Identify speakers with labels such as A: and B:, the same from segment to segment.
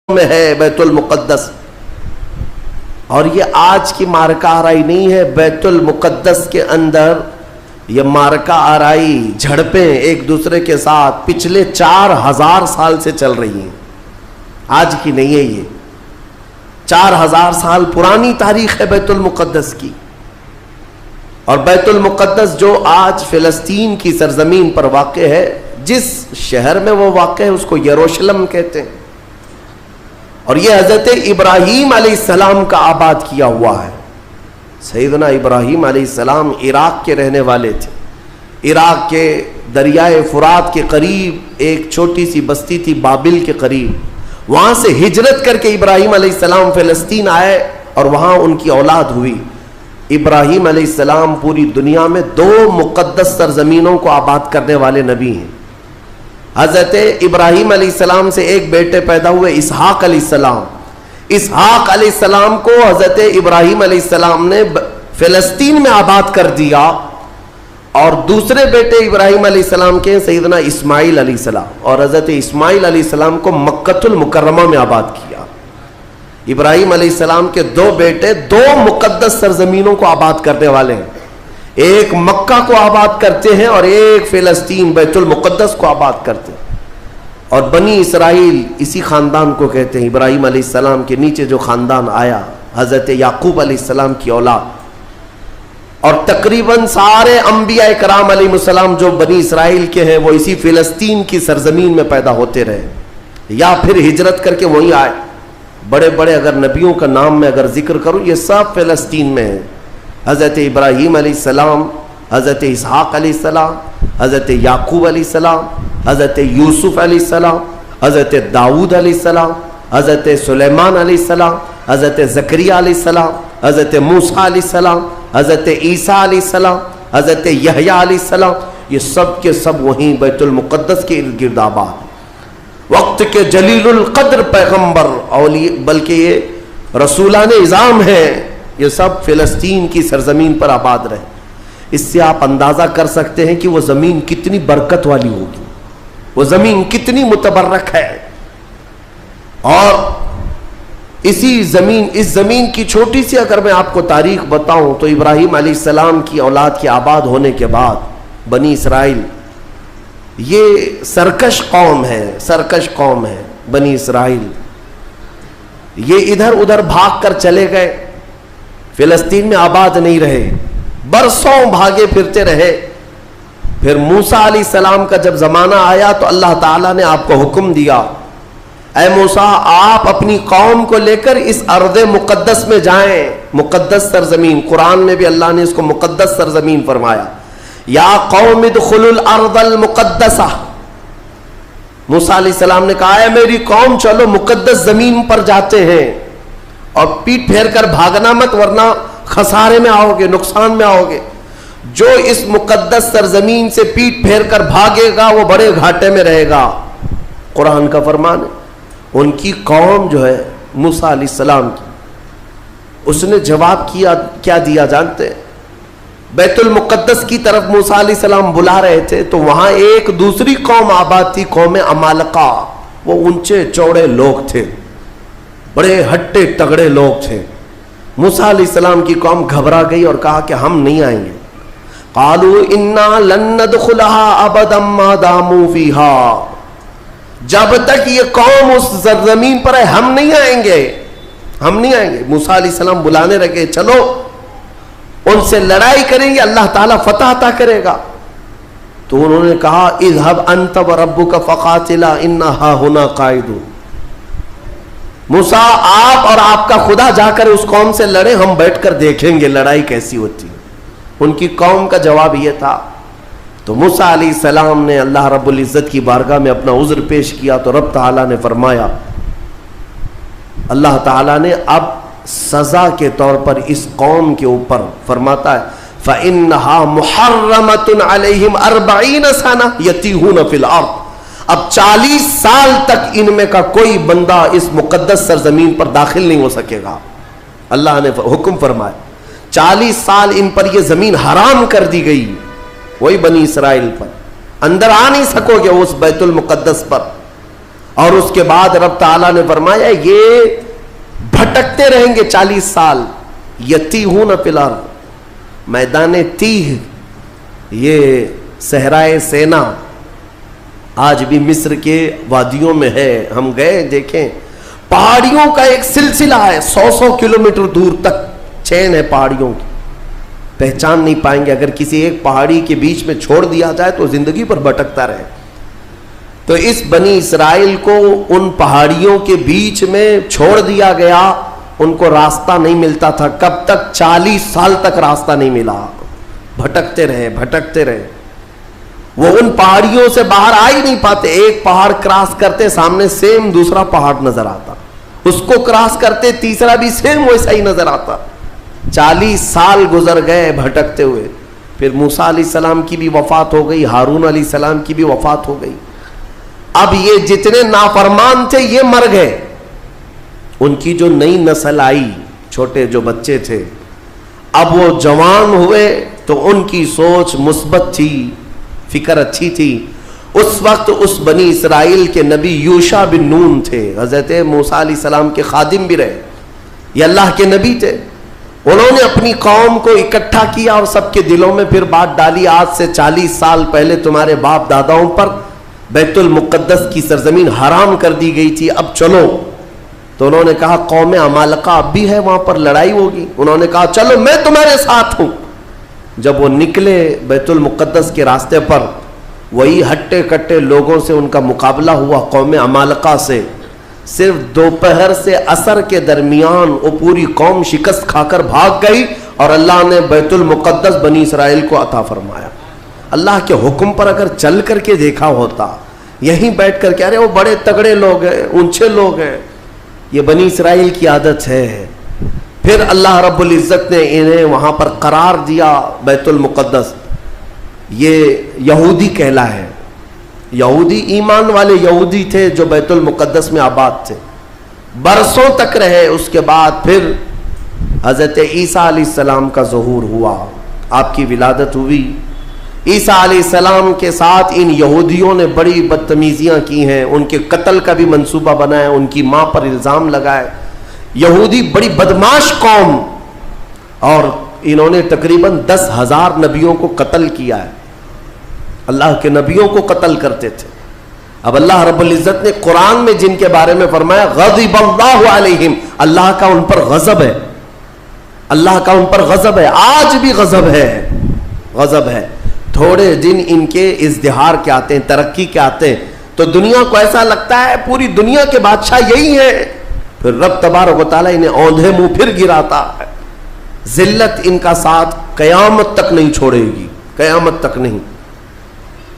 A: میں ہے بیت المقدس، اور یہ آج کی مارکہ آرائی نہیں ہے. بیت المقدس کے اندر یہ مارکہ آرائی جھڑپیں ایک دوسرے کے ساتھ پچھلے 4000 سال سے چل رہی ہیں، آج کی نہیں ہے. یہ 4000 سال پرانی تاریخ ہے بیت المقدس کی. اور بیت المقدس جو آج فلسطین کی سرزمین پر واقع ہے، جس شہر میں وہ واقع ہے اس کو یروشلم کہتے ہیں. اور یہ حضرت ابراہیم علیہ السلام کا آباد کیا ہوا ہے. سیدنا ابراہیم علیہ السلام عراق کے رہنے والے تھے. عراق کے دریائے فرات کے قریب ایک چھوٹی سی بستی تھی بابل کے قریب. وہاں سے ہجرت کر کے ابراہیم علیہ السلام فلسطین آئے اور وہاں ان کی اولاد ہوئی. ابراہیم علیہ السلام پوری دنیا میں 2 مقدس سرزمینوں کو آباد کرنے والے نبی ہیں. حضرت ابراہیم علیہ السلام سے ایک بیٹے پیدا ہوئے اسحاق علیہ السلام. اسحاق علیہ السلام کو حضرت ابراہیم علیہ السلام نے فلسطین میں آباد کر دیا، اور دوسرے بیٹے ابراہیم علیہ السلام کے سیدنا اسماعیل علیہ السلام، اور حضرت اسماعیل علیہ السلام کو مکۃ المکرمہ میں آباد کیا. ابراہیم علیہ السلام کے 2 بیٹے 2 مقدس سرزمینوں کو آباد کرنے والے ہیں. ایک مکہ کو آباد کرتے ہیں اور ایک فلسطین بیت المقدس کو آباد کرتے ہیں. اور بنی اسرائیل اسی خاندان کو کہتے ہیں. ابراہیم علیہ السلام کے نیچے جو خاندان آیا حضرت یعقوب علیہ السلام کی اولاد، اور تقریباً سارے انبیاء کرام علیہ السلام جو بنی اسرائیل کے ہیں وہ اسی فلسطین کی سرزمین میں پیدا ہوتے رہے یا پھر ہجرت کر کے وہیں آئے. بڑے بڑے اگر نبیوں کا نام میں اگر ذکر کروں یہ سب فلسطین میں ہیں. حضرت ابراہیم علیہ السلام، حضرت اسحاق علیہ السلام، حضرت یعقوب علیہ السلام، حضرت یوسف علیہ السلام، حضرت داؤد علیہ السلام، حضرت سلیمان علیہ السلام، حضرت زکریا علیہ السلام، حضرت موسیٰ علیہ السلام، حضرت عیسیٰ علیہ السلام، حضرت یحییٰ علیہ السلام. یہ سب کے سب وہیں بیت المقدس کے ارد گرد آباد. وقت کے جلیل القدر پیغمبر بلکہ یہ رسولان اعظام ہیں، یہ سب فلسطین کی سرزمین پر آباد رہے. اس سے آپ اندازہ کر سکتے ہیں کہ وہ زمین کتنی برکت والی ہوگی، وہ زمین کتنی متبرک ہے. اور اس زمین کی چھوٹی سی اگر میں آپ کو تاریخ بتاؤں تو ابراہیم علیہ السلام کی اولاد کے آباد ہونے کے بعد بنی اسرائیل یہ سرکش قوم ہے. بنی اسرائیل یہ ادھر ادھر بھاگ کر چلے گئے، فلسطین میں آباد نہیں رہے، برسوں بھاگے پھرتے رہے. پھر موسیٰ علیہ السلام کا جب زمانہ آیا تو اللہ تعالیٰ نے آپ کو حکم دیا، اے موسیٰ آپ اپنی قوم کو لے کر اس ارض مقدس میں جائیں. مقدس سرزمین، قرآن میں بھی اللہ نے اس کو مقدس سرزمین فرمایا. یا قوم ادخلوا الارض المقدسہ. موسیٰ علیہ السلام نے کہا اے میری قوم چلو مقدس زمین پر جاتے ہیں، اور پیٹ پھیر کر بھاگنا مت ورنہ خسارے میں آؤ گے، نقصان میں آؤ گے. جو اس مقدس سرزمین سے پیٹ پھیر کر بھاگے گا وہ بڑے گھاٹے میں رہے گا. قرآن کا فرمان ہے. ان کی قوم جو ہے موسیٰ علیہ السلام کی، اس نے جواب کیا دیا جانتے ہیں؟ بیت المقدس کی طرف موسیٰ علیہ السلام بلا رہے تھے تو وہاں ایک دوسری قوم آباد تھی، قوم عمالقہ. وہ اونچے چوڑے لوگ تھے، بڑے ہٹے تگڑے لوگ تھے. موسیٰ علیہ السلام کی قوم گھبرا گئی اور کہا کہ ہم نہیں آئیں گے. قالوا انا لن ندخلها ابدا ما داموا فيها. جب تک یہ قوم اس زمین پر ہے ہم نہیں آئیں گے. موسیٰ علیہ السلام بلانے لگے، چلو ان سے لڑائی کریں گے، اللہ تعالیٰ فتح عطا کرے گا. تو انہوں نے کہا اذهب انت وربك فقاتلا انا هاهنا قاعدون. موسیٰ آپ اور آپ کا خدا جا کر اس قوم سے لڑے، ہم بیٹھ کر دیکھیں گے لڑائی کیسی ہوتی. ان کی قوم کا جواب یہ تھا. تو موسیٰ علیہ السلام نے اللہ رب العزت کی بارگاہ میں اپنا عذر پیش کیا تو رب تعالیٰ نے فرمایا، اللہ تعالیٰ نے اب سزا کے طور پر اس قوم کے اوپر فرماتا ہے فَإِنَّهَا مُحَرَّمَةٌ عَلَيْهِمْ 40 سَنَةً يَتِيهُونَ فِي الْأَرْضِ. اب 40 سال تک ان میں کا کوئی بندہ اس مقدس سرزمین پر داخل نہیں ہو سکے گا. اللہ نے حکم فرمایا 40 سال ان پر یہ زمین حرام کر دی گئی، وہی بنی اسرائیل پر. اندر آ نہیں سکو گے اس بیت المقدس پر. اور اس کے بعد رب تعالیٰ نے فرمایا یہ بھٹکتے رہیں گے 40 سال. یتیہون فی الارض، میدان تیہ، یہ صحرائے سینا آج بھی مصر کے وادیوں میں ہے. ہم گئے دیکھیں، پہاڑیوں کا ایک سلسلہ ہے، 100 کلومیٹر دور تک چین ہے پہاڑیوں کی، پہچان نہیں پائیں گے. اگر کسی ایک پہاڑی کے بیچ میں چھوڑ دیا جائے تو زندگی پر بھٹکتا رہے. تو اس بنی اسرائیل کو ان پہاڑیوں کے بیچ میں چھوڑ دیا گیا، ان کو راستہ نہیں ملتا تھا. کب تک؟ 40 سال تک راستہ نہیں ملا. بھٹکتے رہے بھٹکتے رہے. وہ ان پہاڑیوں سے باہر آ ہی نہیں پاتے. ایک پہاڑ کراس کرتے، سامنے سیم دوسرا پہاڑ نظر آتا، اس کو کراس کرتے تیسرا بھی سیم ویسا ہی نظر آتا. 40 سال گزر گئے بھٹکتے ہوئے. پھر موسیٰ علیہ السلام کی بھی وفات ہو گئی، ہارون علیہ السلام کی بھی وفات ہو گئی. اب یہ جتنے نافرمان تھے یہ مر گئے. ان کی جو نئی نسل آئی، چھوٹے جو بچے تھے، اب وہ جوان ہوئے تو ان کی سوچ مثبت تھی، فکر اچھی تھی. اس وقت اس بنی اسرائیل کے نبی یوشع بن نون تھے، حضرت موسیٰ علیہ السلام کے خادم بھی رہے، یہ اللہ کے نبی تھے. انہوں نے اپنی قوم کو اکٹھا کیا اور سب کے دلوں میں پھر بات ڈالی، آج سے 40 سال پہلے تمہارے باپ داداؤں پر بیت المقدس کی سرزمین حرام کر دی گئی تھی، اب چلو. تو انہوں نے کہا قوم عمالقہ اب بھی ہے، وہاں پر لڑائی ہوگی. انہوں نے کہا چلو میں تمہارے ساتھ ہوں. جب وہ نکلے بیت المقدس کے راستے پر، وہی ہٹے کٹے لوگوں سے ان کا مقابلہ ہوا، قوم عمالقہ سے. صرف دوپہر سے عصر کے درمیان وہ پوری قوم شکست کھا کر بھاگ گئی اور اللہ نے بیت المقدس بنی اسرائیل کو عطا فرمایا. اللہ کے حکم پر اگر چل کر کے دیکھا ہوتا، یہیں بیٹھ کر کے ارے وہ بڑے تگڑے لوگ ہیں، اونچے لوگ ہیں، یہ بنی اسرائیل کی عادت ہے. پھر اللہ رب العزت نے انہیں وہاں پر قرار دیا. بیت المقدس یہ یہودی کہلا ہے. یہودی ایمان والے یہودی تھے جو بیت المقدس میں آباد تھے، برسوں تک رہے. اس کے بعد پھر حضرت عیسیٰ علیہ السلام کا ظہور ہوا، آپ کی ولادت ہوئی. عیسیٰ علیہ السلام کے ساتھ ان یہودیوں نے بڑی بدتمیزیاں کی ہیں، ان کے قتل کا بھی منصوبہ بنایا، ان کی ماں پر الزام لگائے. یہودی بڑی بدماش قوم، اور انہوں نے تقریباً 10,000 نبیوں کو قتل کیا ہے. اللہ کے نبیوں کو قتل کرتے تھے. اب اللہ رب العزت نے قرآن میں جن کے بارے میں فرمایا غضب اللہ علیہم، اللہ کا ان پر غضب ہے، اللہ کا ان پر غضب ہے. آج بھی غضب ہے، غضب ہے. تھوڑے دن ان کے ازدہار کے آتے ہیں، ترقی کے آتے ہیں، تو دنیا کو ایسا لگتا ہے پوری دنیا کے بادشاہ یہی ہیں. پھر رب تبارک و تعالیٰ انہیں اوندھے منہ پھر گراتا ہے. ذلت ان کا ساتھ قیامت تک نہیں چھوڑے گی، قیامت تک نہیں.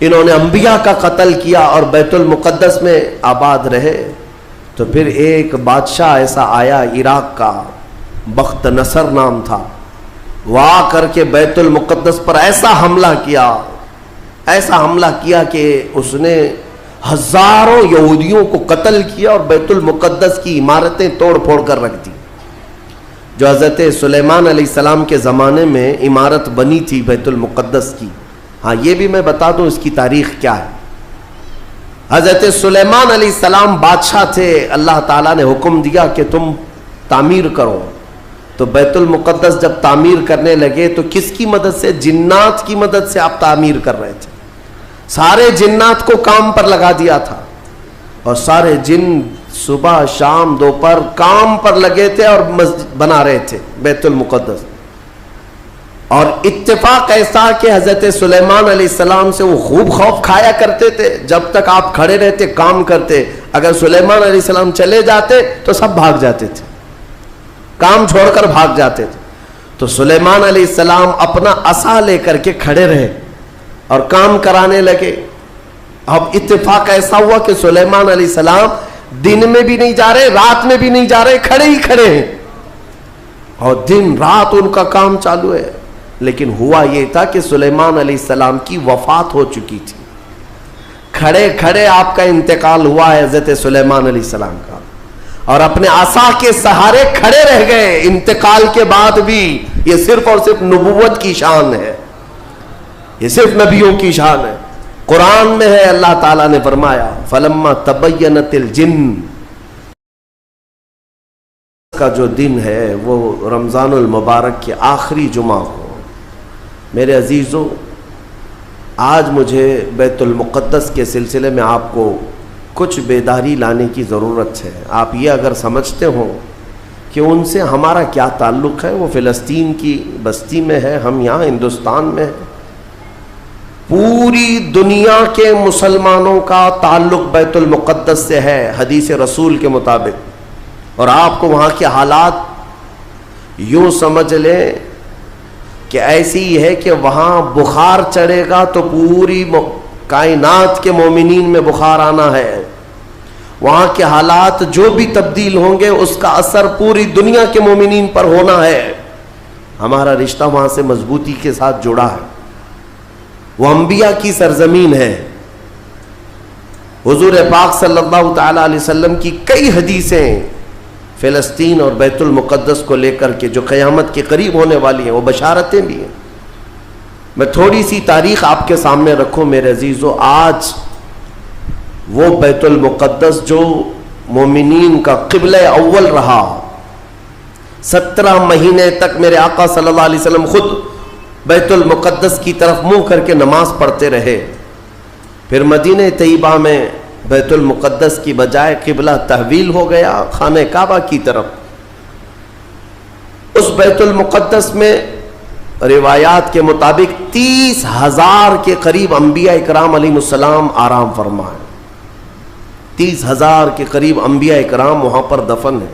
A: انہوں نے انبیاء کا قتل کیا اور بیت المقدس میں آباد رہے. تو پھر ایک بادشاہ ایسا آیا عراق کا، بخت نصر نام تھا. وہ آ کر کے بیت المقدس پر ایسا حملہ کیا، ایسا حملہ کیا کہ اس نے ہزاروں یہودیوں کو قتل کیا اور بیت المقدس کی عمارتیں توڑ پھوڑ کر رکھ دی. جو حضرت سلیمان علیہ السلام کے زمانے میں عمارت بنی تھی بیت المقدس کی. ہاں یہ بھی میں بتا دوں اس کی تاریخ کیا ہے. حضرت سلیمان علیہ السلام بادشاہ تھے، اللہ تعالیٰ نے حکم دیا کہ تم تعمیر کرو. تو بیت المقدس جب تعمیر کرنے لگے تو کس کی مدد سے؟ جنات کی مدد سے آپ تعمیر کر رہے تھے. سارے جنات کو کام پر لگا دیا تھا اور سارے جن صبح شام دوپہر کام پر لگے تھے اور مسجد بنا رہے تھے بیت المقدس. اور اتفاق ایسا کہ حضرت سلیمان علیہ السلام سے وہ خوب خوف کھایا کرتے تھے. جب تک آپ کھڑے رہتے کام کرتے، اگر سلیمان علیہ السلام چلے جاتے تو سب بھاگ جاتے تھے، کام چھوڑ کر بھاگ جاتے تھے. تو سلیمان علیہ السلام اپنا عصا لے کر کے کھڑے رہے اور کام کرانے لگے. اب اتفاق ایسا ہوا کہ سلیمان علیہ السلام دن میں بھی نہیں جا رہے، رات میں بھی نہیں جا رہے، کھڑے ہی کھڑے ہیں اور دن رات ان کا کام چالو ہے. لیکن ہوا یہ تھا کہ سلیمان علیہ السلام کی وفات ہو چکی تھی. کھڑے کھڑے آپ کا انتقال ہوا ہے حضرت سلیمان علیہ السلام کا، اور اپنے عصا کے سہارے کھڑے رہ گئے. انتقال کے بعد بھی یہ صرف اور صرف نبوت کی شان ہے، یہ صرف نبیوں کی شان ہے. قرآن میں ہے، اللہ تعالیٰ نے فرمایا فلما تبینت الجن کا جو دن ہے وہ رمضان المبارک کے آخری جمعہ کو. میرے عزیزوں، آج مجھے بیت المقدس کے سلسلے میں آپ کو کچھ بیداری لانے کی ضرورت ہے. آپ یہ اگر سمجھتے ہو کہ ان سے ہمارا کیا تعلق ہے، وہ فلسطین کی بستی میں ہے، ہم یہاں ہندوستان میں ہیں. پوری دنیا کے مسلمانوں کا تعلق بیت المقدس سے ہے حدیث رسول کے مطابق. اور آپ کو وہاں کے حالات یوں سمجھ لیں کہ ایسی ہے کہ وہاں بخار چڑھے گا تو پوری کائنات کے مومنین میں بخار آنا ہے. وہاں کے حالات جو بھی تبدیل ہوں گے اس کا اثر پوری دنیا کے مومنین پر ہونا ہے. ہمارا رشتہ وہاں سے مضبوطی کے ساتھ جڑا ہے. وہ انبیاء کی سرزمین ہے. حضور پاک صلی اللہ تعالی علیہ وسلم کی کئی حدیثیں فلسطین اور بیت المقدس کو لے کر کے جو قیامت کے قریب ہونے والی ہیں، وہ بشارتیں بھی ہیں. میں تھوڑی سی تاریخ آپ کے سامنے رکھوں میرے عزیزو. آج وہ بیت المقدس جو مومنین کا قبلہ اول رہا، 17 مہینے تک میرے آقا صلی اللہ علیہ وسلم خود بیت المقدس کی طرف منہ کر کے نماز پڑھتے رہے. پھر مدینہ طیبہ میں بیت المقدس کی بجائے قبلہ تحویل ہو گیا خانہ کعبہ کی طرف. اس بیت المقدس میں روایات کے مطابق 30,000 کے قریب انبیاء اکرام علیہ السلام آرام فرمائے. 30,000 کے قریب انبیاء اکرام وہاں پر دفن ہیں.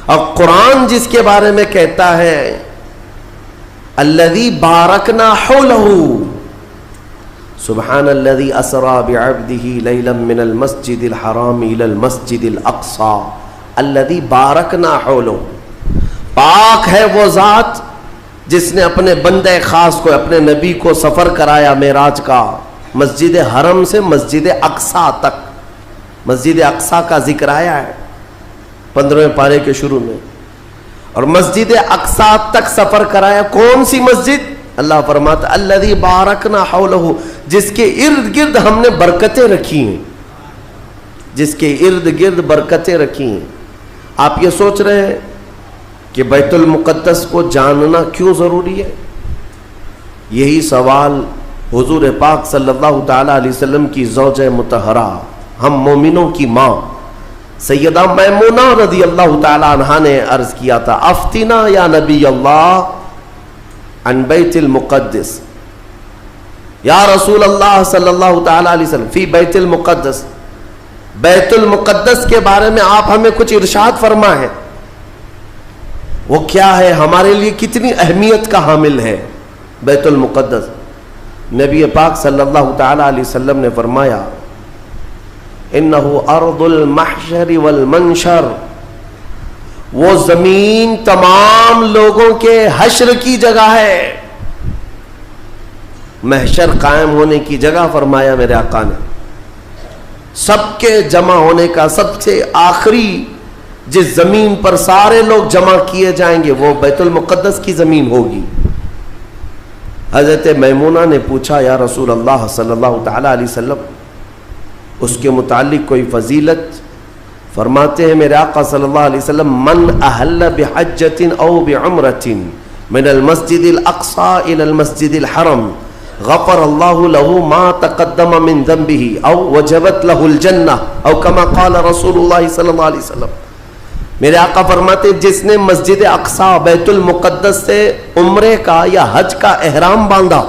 A: اور قرآن جس کے بارے میں کہتا ہے الذی بارکنا حولہ، سبحان الذی اسری بعبدہ لیلا من المسجد الحرام الی المسجد الاقصی الذی بارکنا حولہ. پاک ہے وہ ذات جس نے اپنے بندے خاص کو، اپنے نبی کو سفر کرایا معراج کا، مسجد حرم سے مسجد اقصی تک. مسجد اقصی کا ذکر آیا ہے 15ویں پارے کے شروع میں. اور مسجد اقصی تک سفر کرایا. کون سی مسجد؟ اللہ فرماتا الذی بارکنا حولہ، جس کے ارد گرد ہم نے برکتیں رکھی ہیں. جس کے ارد گرد برکتیں رکھی ہیں. آپ یہ سوچ رہے ہیں کہ بیت المقدس کو جاننا کیوں ضروری ہے؟ یہی سوال حضور پاک صلی اللہ تعالی علیہ وسلم کی زوجہ مطہرہ، ہم مومنوں کی ماں سیدہ میمونہ رضی اللہ تعالی عنہا نے عرض کیا تھا افتنا یا نبی اللہ عن بیت المقدس. یا رسول اللہ صلی اللہ تعالی علیہ وسلم فی بیت المقدس، بیت المقدس کے بارے میں آپ ہمیں کچھ ارشاد فرمائیں. وہ کیا ہے، ہمارے لیے کتنی اہمیت کا حامل ہے بیت المقدس؟ نبی پاک صلی اللہ تعالی علیہ وسلم نے فرمایا انہو ارض المحشر والمنشر، وہ زمین تمام لوگوں کے حشر کی جگہ ہے. محشر قائم ہونے کی جگہ فرمایا میرے آقا نے. سب کے جمع ہونے کا سب سے آخری جس زمین پر سارے لوگ جمع کیے جائیں گے وہ بیت المقدس کی زمین ہوگی. حضرت میمونہ نے پوچھا یا رسول اللہ صلی اللہ تعالی علیہ وسلم اس کے متعلق کوئی فضیلت؟ فرماتے ہیں میرے آقا صلی اللہ علیہ وسلم من احل بحجۃ او بعمرۃ من المسجد الاقصی الى المسجد الحرم غفر اللہ له ما تقدم من ذنبه او وجبت له الجنہ او كما قال رسول اللہ صلی اللہ علیہ وسلم. میرے آقا فرماتے ہیں جس نے مسجد اقصی بیت المقدس سے عمرے کا یا حج کا احرام باندھا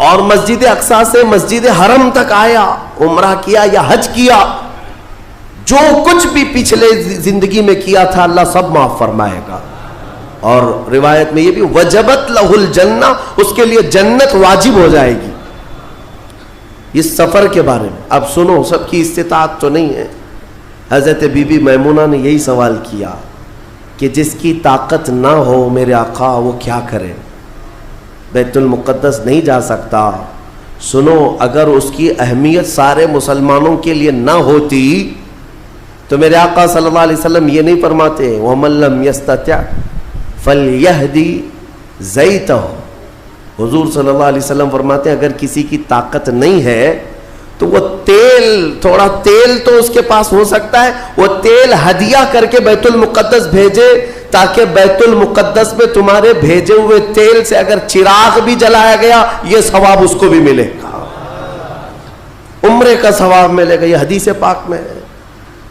A: اور مسجد اقصی سے مسجد حرم تک آیا، عمرہ کیا یا حج کیا، جو کچھ بھی پچھلے زندگی میں کیا تھا اللہ سب معاف فرمائے گا. اور روایت میں یہ بھی وجبت لہ الجنہ، اس کے لیے جنت واجب ہو جائے گی. اس سفر کے بارے میں اب سنو، سب کی استطاعت تو نہیں ہے. حضرت بی بی میمونہ نے یہی سوال کیا کہ جس کی طاقت نہ ہو میرے آقا وہ کیا کرے، بیت المقدس نہیں جا سکتا. سنو، اگر اس کی اہمیت سارے مسلمانوں کے لیے نہ ہوتی تو میرے آقا صلی اللہ علیہ وسلم یہ نہیں فرماتے وَمَن لَّمْ يَسْتَطِعْ فَلْيَهْدِ زَيْتَهُ، حضور صلی اللہ علیہ وسلم فرماتے ہیں اگر کسی کی طاقت نہیں ہے تو وہ تھوڑا تیل تو اس کے پاس ہو سکتا ہے، وہ تیل ہدیہ کر کے بیت المقدس بھیجے، تاکہ بیت المقدس میں تمہارے بھیجے ہوئے تیل سے اگر چراغ بھی جلایا گیا یہ ثواب اس کو بھی ملے گا، عمرے کا ثواب ملے گا۔ یہ حدیث پاک میں ہے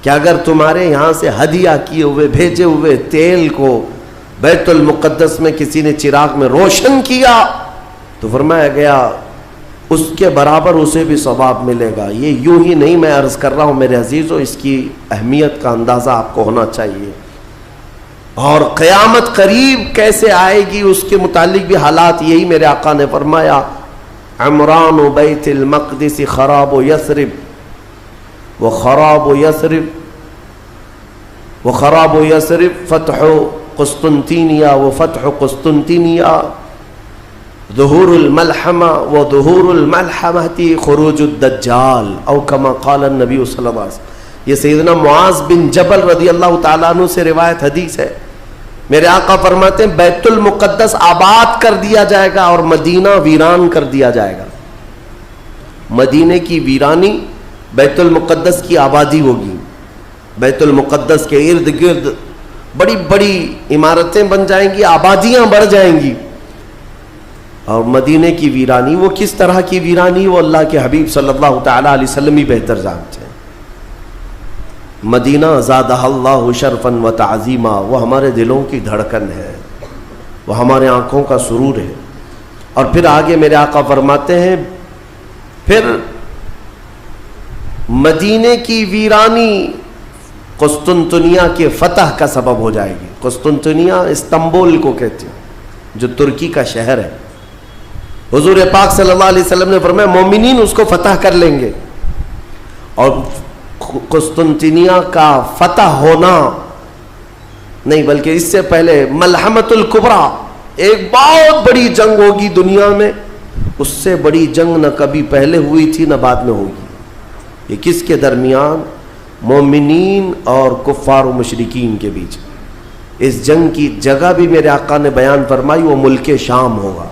A: کہ اگر تمہارے یہاں سے ہدیہ کیے ہوئے بھیجے ہوئے تیل کو بیت المقدس میں کسی نے چراغ میں روشن کیا تو فرمایا گیا اس کے برابر اسے بھی ثواب ملے گا۔ یہ یوں ہی نہیں میں عرض کر رہا ہوں میرے عزیزوں، اس کی اہمیت کا اندازہ آپ کو ہونا چاہیے۔ اور قیامت قریب کیسے آئے گی اس کے متعلق بھی حالات یہی میرے آقا نے فرمایا، عمران بیت المقدس خراب یثرب وخراب یثرب فتح قسطنطینیہ وفتح قسطنطینیہ ظہور الملحمہ وظہور الملحمہ خروج الدجال او کما قال النبی صلی اللہ علیہ وسلم۔ یہ سیدنا معاذ بن جبل رضی اللہ تعالیٰ عنہ سے روایت حدیث ہے، میرے آقا فرماتے ہیں بیت المقدس آباد کر دیا جائے گا اور مدینہ ویران کر دیا جائے گا۔ مدینے کی ویرانی بیت المقدس کی آبادی ہوگی، بیت المقدس کے ارد گرد بڑی بڑی عمارتیں بن جائیں گی، آبادیاں بڑھ جائیں گی، اور مدینے کی ویرانی وہ کس طرح کی ویرانی وہ اللہ کے حبیب صلی اللہ تعالیٰ علیہ وسلم ہی بہتر جانتے ہیں۔ مدینہ زادہ اللہ شرفا و تعظیما، وہ ہمارے دلوں کی دھڑکن ہے، وہ ہمارے آنکھوں کا سرور ہے۔ اور پھر آگے میرے آقا فرماتے ہیں پھر مدینے کی ویرانی قسطنطنیہ کے فتح کا سبب ہو جائے گی۔ قسطنطنیہ استنبول کو کہتے ہیں جو ترکی کا شہر ہے۔ حضور پاک صلی اللہ علیہ وسلم نے فرمایا مومنین اس کو فتح کر لیں گے، اور قسطنطنیہ کا فتح ہونا نہیں بلکہ اس سے پہلے ملحمۃ الکبریٰ، ایک بہت بڑی جنگ ہوگی دنیا میں، اس سے بڑی جنگ نہ کبھی پہلے ہوئی تھی نہ بعد میں ہوگی۔ یہ کس کے درمیان؟ مومنین اور کفار و مشرکین کے بیچ۔ اس جنگ کی جگہ بھی میرے آقا نے بیان فرمائی، وہ ملک شام ہوگا،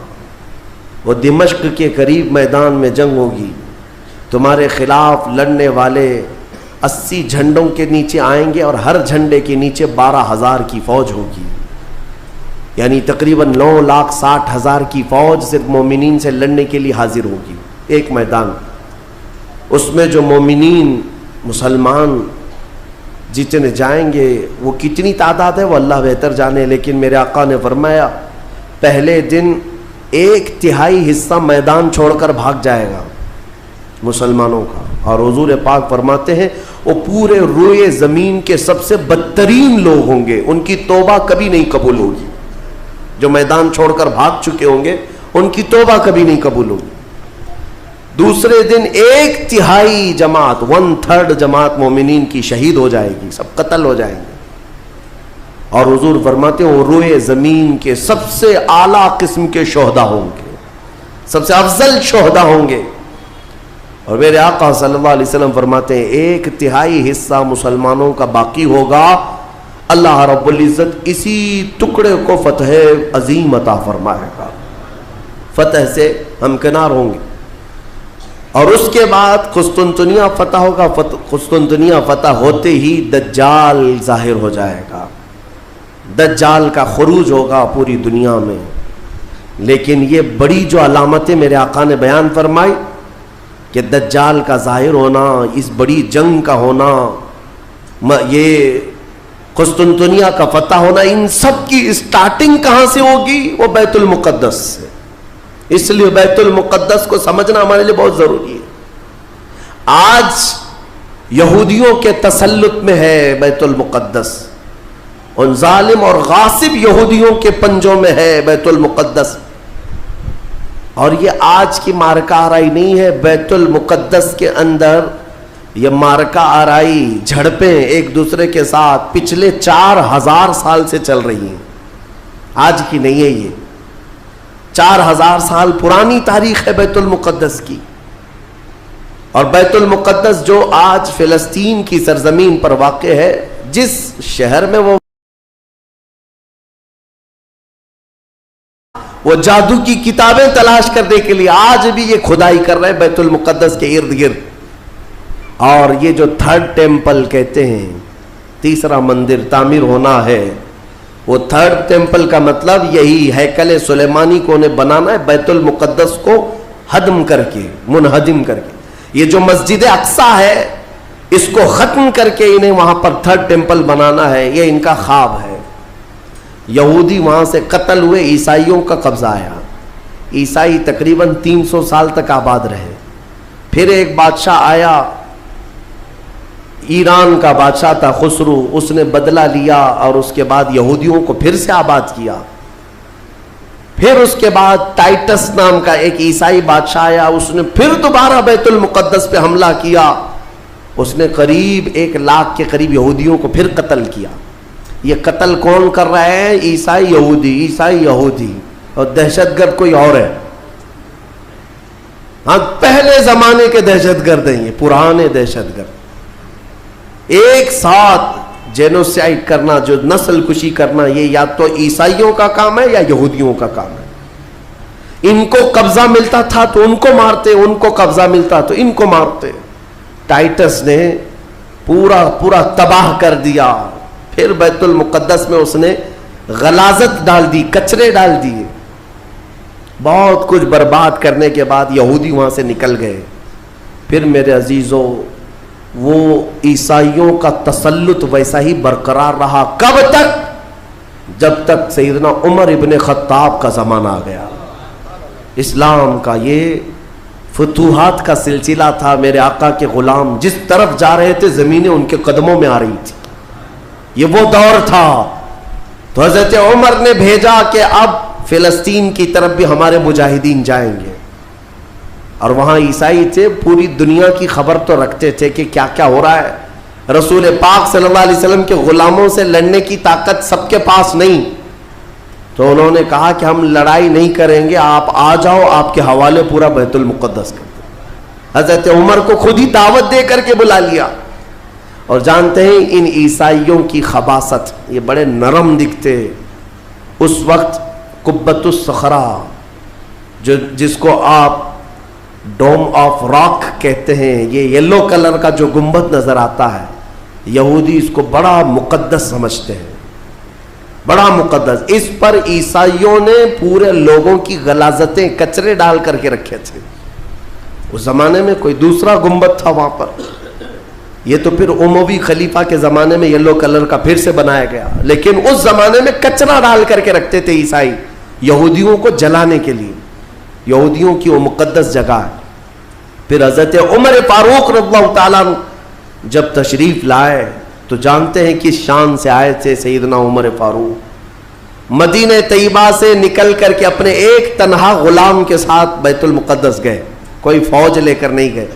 A: وہ دمشق کے قریب میدان میں جنگ ہوگی۔ تمہارے خلاف لڑنے والے 80 جھنڈوں کے نیچے آئیں گے اور ہر جھنڈے کے نیچے 12,000 کی فوج ہوگی، یعنی تقریباً 9,60,000 کی فوج صرف مومنین سے لڑنے کے لیے حاضر ہوگی ایک میدان۔ اس میں جو مومنین مسلمان جتنے جائیں گے وہ کتنی تعداد ہے وہ اللہ بہتر جانے، لیکن میرے آقا نے فرمایا پہلے دن 1/3 حصہ میدان چھوڑ کر بھاگ جائے گا مسلمانوں کا، اور حضور پاک فرماتے ہیں وہ پورے روئے زمین کے سب سے بدترین لوگ ہوں گے، ان کی توبہ کبھی نہیں قبول ہوگی۔ جو میدان چھوڑ کر بھاگ چکے ہوں گے ان کی توبہ کبھی نہیں قبول ہوگی۔ دوسرے دن 1/3 جماعت 1/3 جماعت مومنین کی شہید ہو جائے گی، سب قتل ہو جائیں گے، اور حضور فرماتے ہیں وہ روئے زمین کے سب سے اعلیٰ قسم کے شہداء ہوں گے، سب سے افضل شہداء ہوں گے۔ اور میرے آقا صلی اللہ علیہ وسلم فرماتے ہیں 1/3 حصہ مسلمانوں کا باقی ہوگا، اللہ رب العزت اسی ٹکڑے کو فتح عظیم عطا فرمائے گا، فتح سے ہمکنار ہوں گے۔ اور اس کے بعد قسطنطنیہ فتح ہوگا، قسطنطنیہ فتح ہوتے ہی دجال ظاہر ہو جائے گا، دجال کا خروج ہوگا پوری دنیا میں۔ لیکن یہ بڑی جو علامتیں میرے آقا نے بیان فرمائی کہ دجال کا ظاہر ہونا، اس بڑی جنگ کا ہونا، یہ قسطنطنیہ کا فتح ہونا، ان سب کی اسٹارٹنگ کہاں سے ہوگی؟ وہ بیت المقدس سے۔ اس لیے بیت المقدس کو سمجھنا ہمارے لیے بہت ضروری ہے۔ آج یہودیوں کے تسلط میں ہے بیت المقدس، ان ظالم اور غاصب یہودیوں کے پنجوں میں ہے بیت المقدس، اور یہ آج کی مارکہ آرائی نہیں ہے۔ بیت المقدس کے اندر یہ مارکہ آرائی، جھڑپیں ایک دوسرے کے ساتھ پچھلے 4000 سال سے چل رہی ہیں، آج کی نہیں ہے، یہ 4000 سال پرانی تاریخ ہے بیت المقدس کی۔ اور بیت المقدس جو آج فلسطین کی سرزمین پر واقع ہے، جس شہر میں وہ وہ جادو کی کتابیں تلاش کرنے کے لیے آج بھی یہ کھدائی کر رہے ہیں بیت المقدس کے ارد گرد. اور یہ جو تھرڈ ٹیمپل کہتے ہیں، تیسرا مندر تعمیر ہونا ہے، وہ تھرڈ ٹیمپل کا مطلب یہی ہیکل سلیمانی کو انہیں بنانا ہے، بیت المقدس کو ہدم کر کے، منہدم کر کے. یہ جو مسجد اقصی ہے اس کو ختم کر کے انہیں وہاں پر تھرڈ ٹیمپل بنانا ہے. یہ ان کا خواب ہے. یہودی وہاں سے قتل ہوئے، عیسائیوں کا قبضہ آیا. عیسائی تقریباً 300 سال تک آباد رہے. پھر ایک بادشاہ آیا، ایران کا بادشاہ تھا خسرو، اس نے بدلہ لیا اور اس کے بعد یہودیوں کو پھر سے آباد کیا. پھر اس کے بعد ٹائٹس نام کا ایک عیسائی بادشاہ آیا، اس نے پھر دوبارہ بیت المقدس پہ حملہ کیا. اس نے قریب 1 لاکھ کے قریب یہودیوں کو پھر قتل کیا. یہ قتل کون کر رہا ہے؟ عیسائی یہودی، عیسائی یہودی، اور دہشت گرد کوئی اور ہے. ہاں پہلے زمانے کے دہشت گرد ہیں، یہ پرانے دہشت گرد. ایک ساتھ جینوسائڈ کرنا، جو نسل کشی کرنا، یہ یا تو عیسائیوں کا کام ہے یا یہودیوں کا کام ہے. ان کو قبضہ ملتا تھا تو ان کو مارتے، ان کو قبضہ ملتا تو ان کو مارتے. ٹائٹس نے پورا تباہ کر دیا. پھر بیت المقدس میں اس نے غلاظت ڈال دی، کچرے ڈال دیے. بہت کچھ برباد کرنے کے بعد یہودی وہاں سے نکل گئے. پھر میرے عزیزو وہ عیسائیوں کا تسلط ویسا ہی برقرار رہا. کب تک؟ جب تک سیدنا عمر ابن خطاب کا زمانہ آ گیا. اسلام کا یہ فتوحات کا سلسلہ تھا. میرے آقا کے غلام جس طرف جا رہے تھے زمینیں ان کے قدموں میں آ رہی تھی. یہ وہ دور تھا. تو حضرت عمر نے بھیجا کہ اب فلسطین کی طرف بھی ہمارے مجاہدین جائیں گے. اور وہاں عیسائی تھے، پوری دنیا کی خبر تو رکھتے تھے کہ کیا کیا ہو رہا ہے. رسول پاک صلی اللہ علیہ وسلم کے غلاموں سے لڑنے کی طاقت سب کے پاس نہیں. تو انہوں نے کہا کہ ہم لڑائی نہیں کریں گے، آپ آ جاؤ، آپ کے حوالے پورا بیت المقدس کر دیں. حضرت عمر کو خود ہی دعوت دے کر کے بلا لیا. اور جانتے ہیں ان عیسائیوں کی خباثت، یہ بڑے نرم دکھتے. اس وقت قبۃ الصخرہ جس کو آپ ڈوم آف راک کہتے ہیں، یہ یلو کلر کا جو گنبد نظر آتا ہے، یہودی اس کو بڑا مقدس سمجھتے ہیں، بڑا مقدس. اس پر عیسائیوں نے پورے لوگوں کی غلاظتیں کچرے ڈال کر کے رکھے تھے. اس زمانے میں کوئی دوسرا گنبد تھا وہاں پر. یہ تو پھر اموی خلیفہ کے زمانے میں یلو کلر کا پھر سے بنایا گیا. لیکن اس زمانے میں کچرا ڈال کر کے رکھتے تھے عیسائی یہودیوں کو جلانے کے لیے. یہودیوں کی وہ مقدس جگہ ہے. پھر حضرت عمر فاروق رضی اللہ تعالیٰ جب تشریف لائے تو جانتے ہیں کس شان سے آئے تھے. سیدنا عمر فاروق مدینہ طیبہ سے نکل کر کے اپنے ایک تنہا غلام کے ساتھ بیت المقدس گئے. کوئی فوج لے کر نہیں گئے،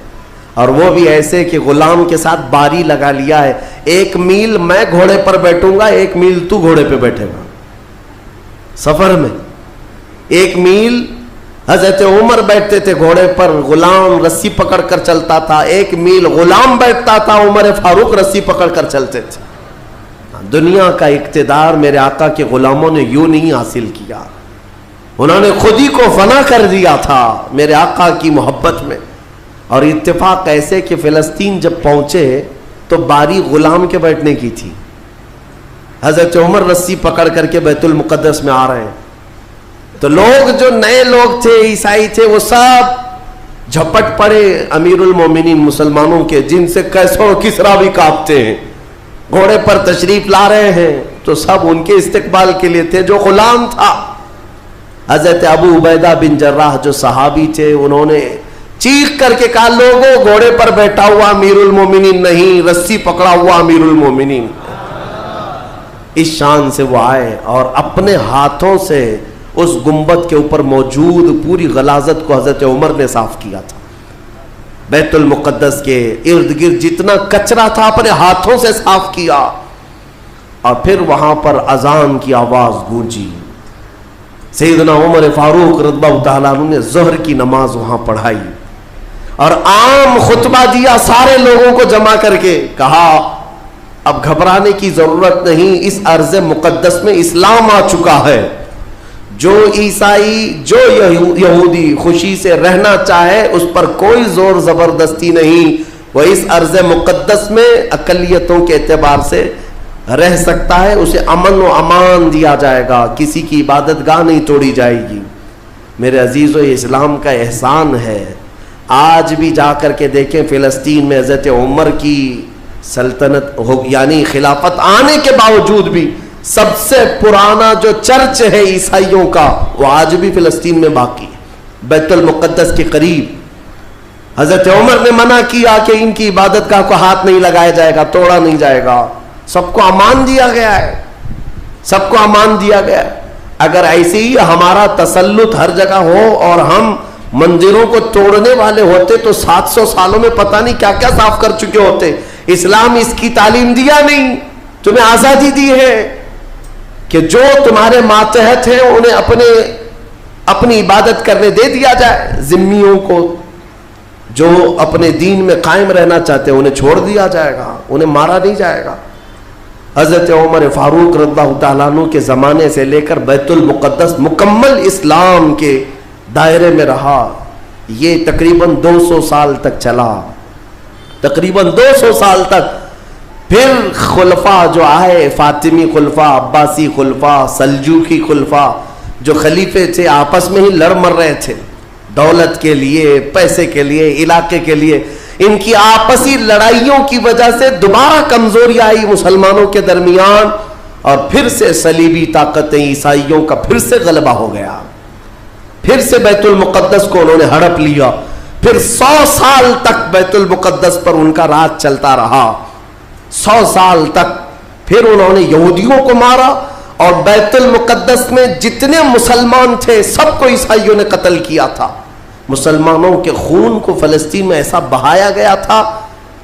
A: اور وہ بھی ایسے کہ غلام کے ساتھ باری لگا لیا ہے. 1 میل میں گھوڑے پر بیٹھوں گا، 1 میل تو گھوڑے پہ بیٹھے گا. سفر میں 1 میل حضرت عمر بیٹھتے تھے گھوڑے پر، غلام رسی پکڑ کر چلتا تھا. 1 میل غلام بیٹھتا تھا، عمر فاروق رسی پکڑ کر چلتے تھے. دنیا کا اقتدار میرے آقا کے غلاموں نے یوں نہیں حاصل کیا، انہوں نے خود ہی کو فنا کر دیا تھا میرے آقا کی محبت میں. اور اتفاق ایسے کہ فلسطین جب پہنچے تو باری غلام کے بیٹھنے کی تھی. حضرت عمر رسی پکڑ کر کے بیت المقدس میں آ رہے ہیں تو لوگ جو نئے لوگ تھے، عیسائی تھے، وہ سب جھپٹ پڑے امیر المومنین مسلمانوں کے، جن سے کیسر و کسریٰ بھی کانپتے ہیں. گھوڑے پر تشریف لا رہے ہیں تو سب ان کے استقبال کے لیے تھے. جو غلام تھا حضرت ابو عبیدہ بن جراح جو صحابی تھے، انہوں نے چیخ کر کے کہا لوگوں گھوڑے پر بیٹھا ہوا امیر المومنین نہیں، رسی پکڑا ہوا امیر المومنین. اس شان سے وہ آئے اور اپنے ہاتھوں سے اس گنبد کے اوپر موجود پوری غلاظت کو حضرت عمر نے صاف کیا تھا. بیت المقدس کے ارد گرد جتنا کچرا تھا اپنے ہاتھوں سے صاف کیا. اور پھر وہاں پر اذان کی آواز گونجی. سیدنا عمر فاروق رضی اللہ تعالیٰ عنہ نے ظہر کی نماز وہاں پڑھائی اور عام خطبہ دیا سارے لوگوں کو جمع کر کے. کہا اب گھبرانے کی ضرورت نہیں، اس ارض مقدس میں اسلام آ چکا ہے. جو عیسائی جو یہودی خوشی سے رہنا چاہے اس پر کوئی زور زبردستی نہیں، وہ اس ارض مقدس میں اقلیتوں کے اعتبار سے رہ سکتا ہے، اسے امن و امان دیا جائے گا، کسی کی عبادت گاہ نہیں توڑی جائے گی۔ میرے عزیزو، یہ اسلام کا احسان ہے۔ آج بھی جا کر کے دیکھیں فلسطین میں حضرت عمر کی سلطنت یعنی خلافت آنے کے باوجود بھی سب سے پرانا جو چرچ ہے عیسائیوں کا وہ آج بھی فلسطین میں باقی ہے، بیت المقدس کے قریب۔ حضرت عمر نے منع کیا کہ ان کی عبادت گاہ کو ہاتھ نہیں لگایا جائے گا، توڑا نہیں جائے گا، سب کو امان دیا گیا ہے، سب کو امان دیا گیا ہے۔ اگر ایسے ہی ہمارا تسلط ہر جگہ ہو اور ہم مندروں کو توڑنے والے ہوتے تو 700 سالوں میں پتہ نہیں کیا کیا صاف کر چکے ہوتے۔ اسلام اس کی تعلیم دیا نہیں، تمہیں آزادی دی ہے کہ جو تمہارے ماتحت ہیں انہیں اپنی عبادت کرنے دے دیا جائے، ذمیوں کو جو اپنے دین میں قائم رہنا چاہتے ہیں انہیں چھوڑ دیا جائے گا، انہیں مارا نہیں جائے گا۔ حضرت عمر فاروق رضی اللہ تعالیٰ عنہ کے زمانے سے لے کر بیت المقدس مکمل اسلام کے دائرے میں رہا، یہ تقریباً 200 سال تک چلا، تقریباً 200 سال تک۔ پھر خلفاء جو آئے، فاطمی خلفاء، عباسی خلفاء، سلجوقی خلفاء، جو خلیفے تھے آپس میں ہی لڑ مر رہے تھے دولت کے لیے، پیسے کے لیے، علاقے کے لیے، ان کی آپسی لڑائیوں کی وجہ سے دوبارہ کمزوری آئی مسلمانوں کے درمیان، اور پھر سے صلیبی طاقتیں عیسائیوں کا پھر سے غلبہ ہو گیا، پھر سے بیت المقدس کو انہوں نے ہڑپ لیا۔ پھر 100 سال تک بیت المقدس پر ان کا راج چلتا رہا، 100 سال تک۔ پھر انہوں نے یہودیوں کو مارا اور بیت المقدس میں جتنے مسلمان تھے سب کو عیسائیوں نے قتل کیا تھا۔ مسلمانوں کے خون کو فلسطین میں ایسا بہایا گیا تھا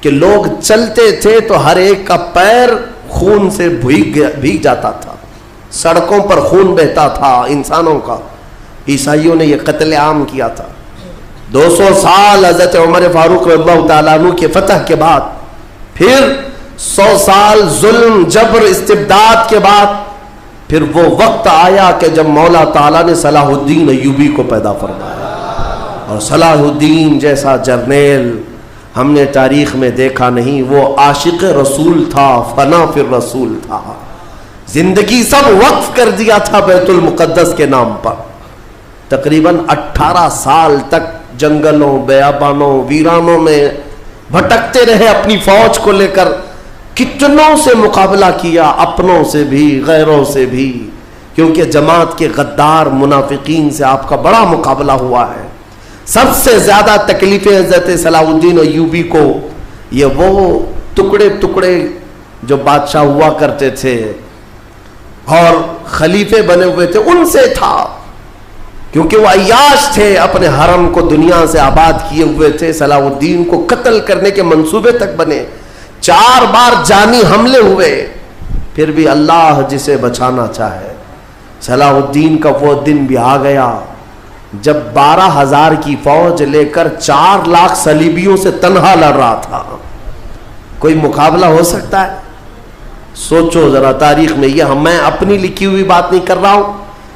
A: کہ لوگ چلتے تھے تو ہر ایک کا پیر خون سے بھیگ جاتا تھا، سڑکوں پر خون بہتا تھا انسانوں کا۔ عیسائیوں نے یہ قتل عام کیا تھا۔ 200 سال حضرت عمر فاروق رضی اللہ تعالیٰ عنہ کے فتح کے بعد، پھر 100 سال ظلم، جبر، استبداد کے بعد، پھر وہ وقت آیا کہ جب مولا تعالیٰ نے صلاح الدین ایوبی کو پیدا فرمایا، اور صلاح الدین جیسا جرنیل ہم نے تاریخ میں دیکھا نہیں۔ وہ عاشق رسول تھا، فنا فی الرسول تھا، زندگی سب وقف کر دیا تھا بیت المقدس کے نام پر۔ تقریباً 18 سال تک جنگلوں، بیابانوں، ویرانوں میں بھٹکتے رہے اپنی فوج کو لے کر، کتنوں سے مقابلہ کیا، اپنوں سے بھی غیروں سے بھی، کیونکہ جماعت کے غدار منافقین سے آپ کا بڑا مقابلہ ہوا ہے۔ سب سے زیادہ تکلیفیں حضرت صلاح الدین ایوبی کو یہ وہ ٹکڑے ٹکڑے جو بادشاہ ہوا کرتے تھے اور خلیفے بنے ہوئے تھے ان سے تھا، کیونکہ وہ عیاش تھے، اپنے حرم کو دنیا سے آباد کیے ہوئے تھے، صلاح الدین کو قتل کرنے کے منصوبے تک بنے، 4 بار جانی حملے ہوئے، پھر بھی اللہ جسے بچانا چاہے۔ صلاح الدین کا وہ دن بھی آ گیا جب 12,000 کی فوج لے کر 4 لاکھ صلیبیوں سے تنہا لڑ رہا تھا۔ کوئی مقابلہ ہو سکتا ہے؟ سوچو ذرا تاریخ میں، یہ میں اپنی لکھی ہوئی بات نہیں کر رہا ہوں،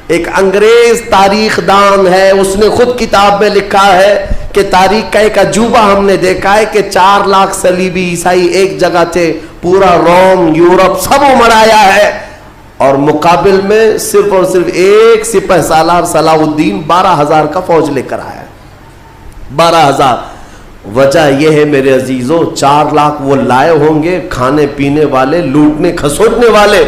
A: ایک انگریز تاریخ دان ہے، اس نے خود کتاب میں لکھا ہے کہ تاریخ کا ایک عجوبہ ہم نے دیکھا ہے کہ 4 لاکھ صلیبی عیسائی ایک جگہ تھے، پورا روم، یورپ سب امڑایا ہے، اور مقابل میں صرف اور صرف ایک سپہ سالار صلاح الدین 12,000 کا فوج لے کر آیا ہے، 12,000۔ وجہ یہ ہے میرے عزیزوں، 4 لاکھ وہ لائے ہوں گے کھانے پینے والے، لوٹنے کھسوٹنے والے،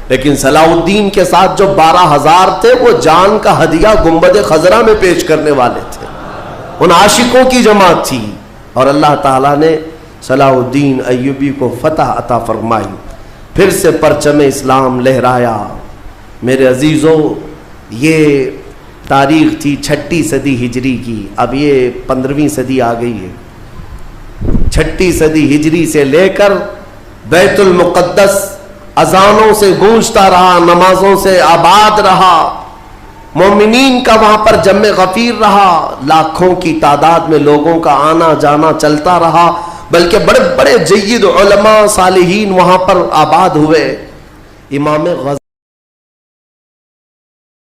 A: لیکن صلاح الدین کے ساتھ جو 12,000 تھے وہ جان کا ہدیہ گنبد خضرا میں پیش کرنے والے تھے، ان عاشقوں کی جماعت تھی، اور اللہ تعالیٰ نے صلاح الدین ایوبی کو فتح عطا فرمائی، پھر سے پرچم اسلام لہرایا۔ میرے عزیزوں، یہ تاریخ تھی 6 صدی ہجری کی، اب یہ 15ویں صدی آ گئی ہے۔ 6 صدی ہجری سے لے کر بیت المقدس اذانوں سے گونجتا رہا، نمازوں سے آباد رہا، مومنین کا وہاں پر جمع غفیر رہا، لاکھوں کی تعداد میں لوگوں کا آنا جانا چلتا رہا، بلکہ بڑے بڑے جید علماء صالحین وہاں پر آباد ہوئے۔ امام غزالی